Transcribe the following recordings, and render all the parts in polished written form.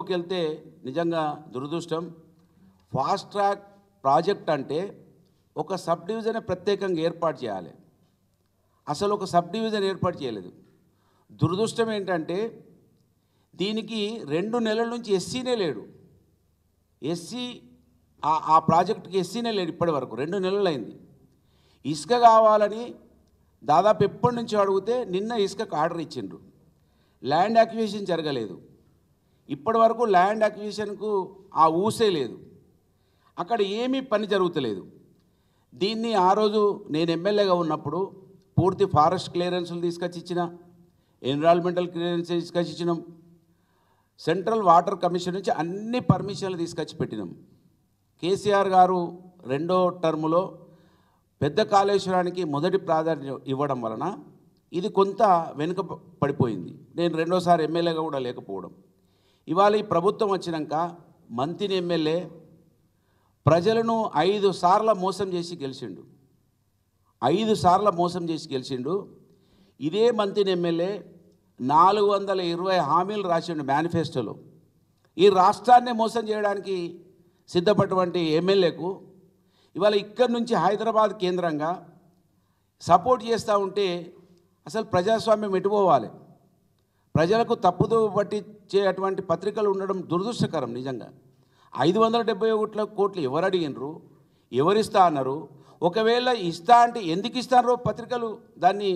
లోతులోకి వెళ్తే నిజంగా దురదృష్టం. ఫాస్ట్ ట్రాక్ ప్రాజెక్ట్ అంటే ఒక సబ్ డివిజన్ ప్రత్యేకంగా ఏర్పాటు చేయాలి. అసలు ఒక సబ్ డివిజన్ ఏర్పాటు చేయలేదు. దురదృష్టం ఏంటంటే దీనికి 2 నెలల నుంచి ఎస్సీనే లేడు. ఎస్సీ ఆ ప్రాజెక్టుకి ఎస్సీనే లేడు ఇప్పటి వరకు. 2 నెలలు అయింది. ఇసుక కావాలని దాదాపు ఎప్పటి నుంచి అడిగితే నిన్న ఇసుకకు ఆర్డర్ ఇచ్చిండ్రు. ల్యాండ్ అక్విజిషన్ జరగలేదు. ఇప్పటి వరకు ల్యాండ్ అక్విజిషన్కు ఆ ఊసే లేదు. అక్కడ ఏమీ పని జరుగుతలేదు. దీన్ని ఆ రోజు నేను ఎమ్మెల్యేగా ఉన్నప్పుడు పూర్తి ఫారెస్ట్ క్లియరెన్స్లు తీసుకొచ్చి ఇచ్చిన, ఎన్విరాన్మెంటల్ క్లియరెన్స్ తీసుకొచ్చి ఇచ్చినాం, సెంట్రల్ వాటర్ కమిషన్ నుంచి అన్ని పర్మిషన్లు తీసుకొచ్చి పెట్టినాం. కేసీఆర్ గారు 2వ టర్ములో పెద్ద కాళేశ్వరానికి మొదటి ప్రాధాన్యత ఇవ్వడం వలన ఇది కొంత వెనుక పడిపోయింది. నేను 2వసారి ఎమ్మెల్యేగా కూడా లేకపోవడం. ఇవాళ ఈ ప్రభుత్వం వచ్చినాక మంత్రి ఎమ్మెల్యే ప్రజలను 5 సార్లు మోసం చేసి గెలిచిండు. 5 సార్లు మోసం చేసి గెలిచిండు. ఇదే మంత్రి ఎమ్మెల్యే 420 హామీలు రాసిండు మేనిఫెస్టోలో. ఈ రాష్ట్రాన్ని మోసం చేయడానికి సిద్ధపడినటువంటి ఎమ్మెల్యేకు ఇవాళ ఇక్కడి నుంచి హైదరాబాద్ కేంద్రంగా సపోర్ట్ చేస్తూ ఉంటే అసలు ప్రజాస్వామ్యం ఎటుపోవాలి? ప్రజలకు తప్పుదో పట్టించేటువంటి పత్రికలు ఉండడం దురదృష్టకరం. నిజంగా 571 కోట్లు ఎవరు అడిగినరు? ఎవరిస్తా అన్నారు? ఒకవేళ ఇస్తా అంటే ఎందుకు ఇస్తారో పత్రికలు దాన్ని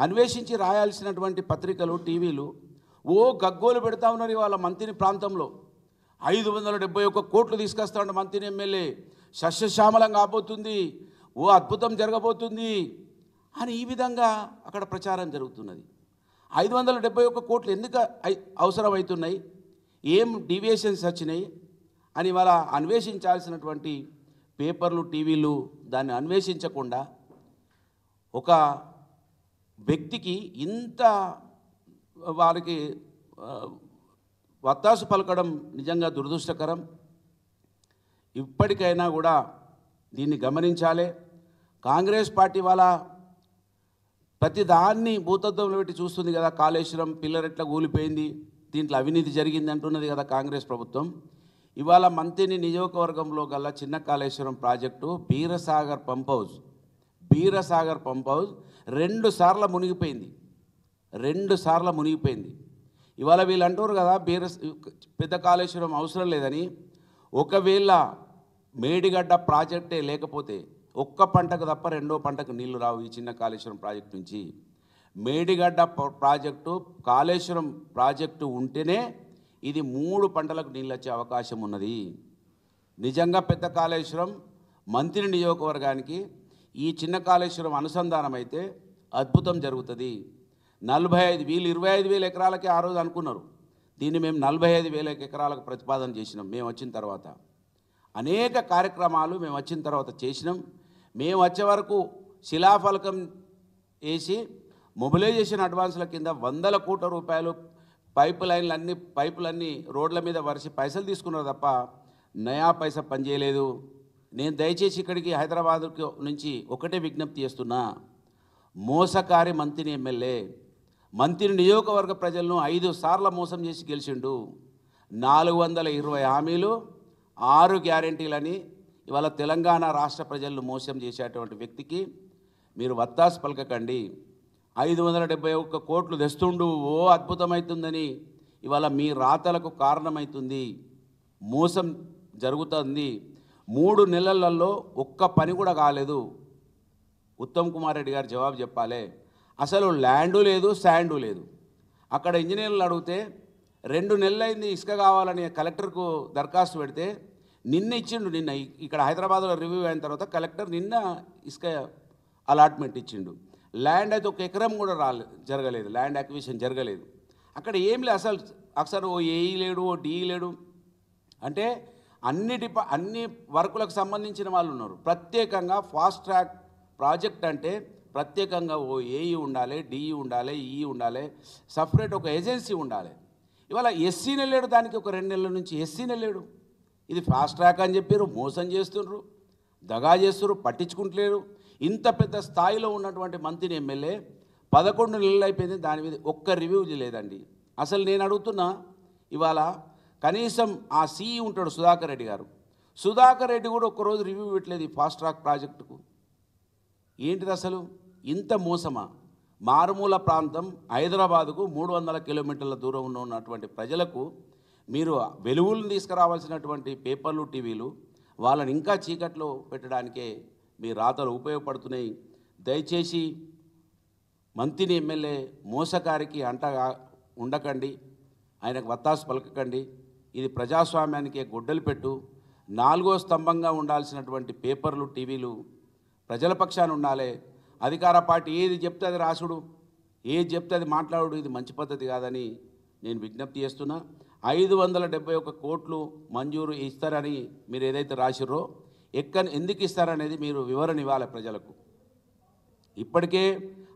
అన్వేషించి రాయాల్సినటువంటి పత్రికలు, టీవీలు గగ్గోలు పెడతా ఉన్నారు. ఇవాళ మంత్రి ప్రాంతంలో 571 కోట్లు తీసుకొస్తా ఉంటే మంత్రి ఎమ్మెల్యే సస్యశ్యామలం కాబోతుంది, అద్భుతం జరగబోతుంది అని ఈ విధంగా అక్కడ ప్రచారం జరుగుతున్నది. 571 కోట్లు ఎందుకు అవసరమవుతున్నాయి, ఏం డీవియేషన్స్ వచ్చినాయి అని ఇవాళ అన్వేషించాల్సినటువంటి పేపర్లు, టీవీలు దాన్ని అన్వేషించకుండా ఒక వ్యక్తికి ఇంత వారికి వత్తాసు పలకడం నిజంగా దురదృష్టకరం. ఇప్పటికైనా కూడా దీన్ని గమనించాలి. కాంగ్రెస్ పార్టీ వాళ్ళ ప్రతి దాన్ని భూతత్వంలో పెట్టి చూస్తుంది కదా. కాళేశ్వరం పిల్లర్ ఎట్లా కూలిపోయింది, దీంట్లో అవినీతి జరిగింది అంటున్నది కదా కాంగ్రెస్ ప్రభుత్వం. ఇవాళ మంత్రిని నియోజకవర్గంలో గల చిన్న Kaleshwaram project Beerasagar pump house 2 సార్లు మునిగిపోయింది. 2 సార్లు మునిగిపోయింది. ఇవాళ వీళ్ళు అంటారు కదా పెద్ద కాళేశ్వరం అవసరం లేదని. ఒకవేళ మేడిగడ్డ ప్రాజెక్టే లేకపోతే ఒక్క పంటకు తప్ప 2వ పంటకు నీళ్లు రావు ఈ చిన్న కాళేశ్వరం ప్రాజెక్టు నుంచి. మేడిగడ్డ ప్రాజెక్టు, కాళేశ్వరం ప్రాజెక్టు ఉంటేనే ఇది 3 పంటలకు నీళ్ళు వచ్చే అవకాశం ఉన్నది. నిజంగా పెద్ద కాళేశ్వరం మంత్రి నియోజకవర్గానికి ఈ చిన్న కాళేశ్వరం అనుసంధానం అయితే అద్భుతం జరుగుతుంది. 25,000 ఎకరాలకే ఆ రోజు అనుకున్నారు. దీన్ని మేము 45,000 ఎకరాలకు ప్రతిపాదన చేసినాం. మేము వచ్చిన తర్వాత అనేక కార్యక్రమాలు మేము వచ్చిన తర్వాత చేసినాం. మేము వచ్చే వరకు శిలాఫలకం వేసి మొబిలైజేషన్ అడ్వాన్స్ల కింద 100 కోట్ల రూపాయలు పైపులన్నీ రోడ్ల మీద వరిసి పైసలు తీసుకున్నారు తప్ప నయా పైసా పనిచేయలేదు. నేను దయచేసి ఇక్కడికి హైదరాబాద్ నుంచి ఒకటే విజ్ఞప్తి చేస్తున్నా. మోసకారి మంత్రి ఎమ్మెల్యే మంత్రి నియోజకవర్గ ప్రజలను 5 సార్లు మోసం చేసి గెలిచిండు. 420 హామీలు, 6 గ్యారెంటీలని ఇవాళ తెలంగాణ రాష్ట్ర ప్రజలను మోసం చేసేటువంటి వ్యక్తికి మీరు వత్తాసు పలకకండి. 571 కోట్లు తెస్తుండు అద్భుతమవుతుందని ఇవాళ మీ రాతలకు కారణమవుతుంది. మోసం జరుగుతుంది. 3 నెలలలో ఒక్క పని కూడా కాలేదు. ఉత్తమ్ కుమార్ రెడ్డి గారు జవాబు చెప్పాలి. అసలు ల్యాండు లేదు, శాండు లేదు. అక్కడ ఇంజనీర్లు అడిగితే 2 నెలలైంది ఇసుక కావాలని కలెక్టర్కు దరఖాస్తు పెడితే నిన్న ఇచ్చిండు. నిన్న ఇక్కడ హైదరాబాద్లో రివ్యూ అయిన తర్వాత కలెక్టర్ నిన్న ఇసుక అలాట్మెంట్ ఇచ్చిండు. ల్యాండ్ అయితే 1 ఎకరం కూడా జరగలేదు. ల్యాండ్ అక్విజిషన్ జరగలేదు. అక్కడ ఏం లేదు. అసలు ఓ ఏఈ లేడు, ఓ డిఈ లేడు. అంటే అన్ని వర్కులకు సంబంధించిన వాళ్ళు ఉన్నారు. ప్రత్యేకంగా ఫాస్ట్ ట్రాక్ ప్రాజెక్ట్ అంటే ప్రత్యేకంగా ఓ ఏఈ ఉండాలి, డిఈ ఉండాలి, ఈ ఉండాలి, సపరేట్ ఒక ఏజెన్సీ ఉండాలి. ఇవాళ ఎస్సీనే లేడు. దానికి ఒక 2 నెలల నుంచి ఎస్సీనే లేడు. ఇది ఫాస్ట్ ట్రాక్ అని చెప్పారు, మోసం చేస్తున్నారు, దగా చేస్తున్నారు, పట్టించుకుంటలేరు. ఇంత పెద్ద స్థాయిలో ఉన్నటువంటి మంత్రి ఎమ్మెల్యే 11 నెలలు అయిపోయింది. దాని మీద ఒక్క రివ్యూ లేదండి. అసలు నేను అడుగుతున్నా, ఇవాళ కనీసం ఆ సిఈ ఉంటాడు సుధాకర్ రెడ్డి గారు, సుధాకర్ రెడ్డి కూడా ఒక్కరోజు రివ్యూ పెట్టలేదు ఈ ఫాస్ట్ ట్రాక్ ప్రాజెక్టుకు. ఏంటిది అసలు? ఇంత మోసమా? మారుమూల ప్రాంతం హైదరాబాదుకు 300 కిలోమీటర్ల దూరంలో ఉన్నటువంటి ప్రజలకు మీరు వెలుగులను తీసుకురావాల్సినటువంటి పేపర్లు, టీవీలు వాళ్ళని ఇంకా చీకట్లో పెట్టడానికే మీ రాతలు ఉపయోగపడుతున్నాయి. దయచేసి మంత్రిని ఎమ్మెల్యే మోసకారికి అంటగా ఉండకండి, ఆయనకు వత్తాసు పలకకండి. ఇది ప్రజాస్వామ్యానికి గొడ్డలు పెట్టు. 4వ స్తంభంగా ఉండాల్సినటువంటి పేపర్లు, టీవీలు ప్రజల పక్షాన ఉండాలి. అధికార పార్టీ ఏది చెప్తే అది రాసుడు, ఏది చెప్తే అది మాట్లాడు, ఇది మంచి పద్ధతి కాదని నేను విజ్ఞప్తి చేస్తున్నా. 571 కోట్లు మంజూరు ఇస్తారని మీరు ఏదైతే రాసిర్రో ఎందుకు ఇస్తారనేది మీరు వివరణ ఇవ్వాలి ప్రజలకు. ఇప్పటికే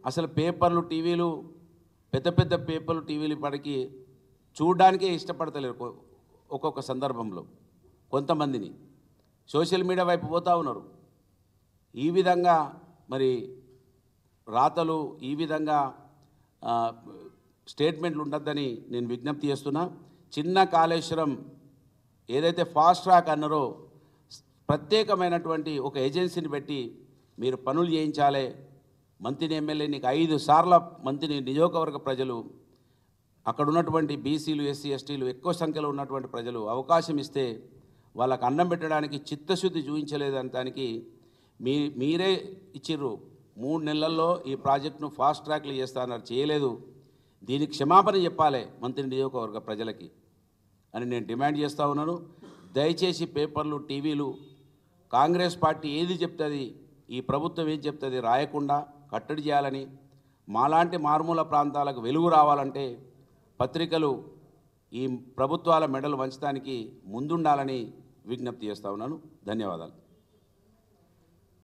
అసలు పేపర్లు, టీవీలు, పెద్ద పెద్ద పేపర్లు, టీవీలు ఇప్పటికీ చూడడానికే ఇష్టపడతలేరు. ఒక్కొక్క సందర్భంలో కొంతమందిని సోషల్ మీడియా వైపు పోతూ ఉన్నారు. ఈ విధంగా మరి రాతలు, ఈ విధంగా స్టేట్మెంట్లు ఉండద్దని నేను విజ్ఞప్తి చేస్తున్నా. చిన్న కాళేశ్వరం ఏదైతే ఫాస్ట్ ట్రాక్ అన్నారో ప్రత్యేకమైనటువంటి ఒక ఏజెన్సీని పెట్టి మీరు పనులు చేయించాలి. మంత్రిని ఎమ్మెల్యే నీకు 5 సార్ల మంత్రిని నియోజకవర్గ ప్రజలు, అక్కడ ఉన్నటువంటి బీసీలు, ఎస్సీ, ఎస్టీలు ఎక్కువ సంఖ్యలో ఉన్నటువంటి ప్రజలు అవకాశం ఇస్తే వాళ్ళకు అన్నం పెట్టడానికి చిత్తశుద్ధి చూపించలేదని దానికి మీరే ఇచ్చిర్రు. 3 నెలల్లో ఈ ప్రాజెక్టును ఫాస్ట్ ట్రాక్లు చేస్తానన్నారు, చేయలేదు. దీనికి క్షమాపణ చెప్పాలి మంత్రి నియోజకవర్గ ప్రజలకి అని నేను డిమాండ్ చేస్తూ ఉన్నాను. దయచేసి పేపర్లు, టీవీలు కాంగ్రెస్ పార్టీ ఏది చెప్తుంది, ఈ ప్రభుత్వం ఏది చెప్తుంది రాయకుండా కట్టడి చేయాలని, మాలాంటి మారుమూల ప్రాంతాలకు వెలుగు రావాలంటే పత్రికలు ఈ ప్రభుత్వాల మెడలు వంచడానికి ముందుండాలని విజ్ఞప్తి చేస్తూ ఉన్నాను. ధన్యవాదాలు.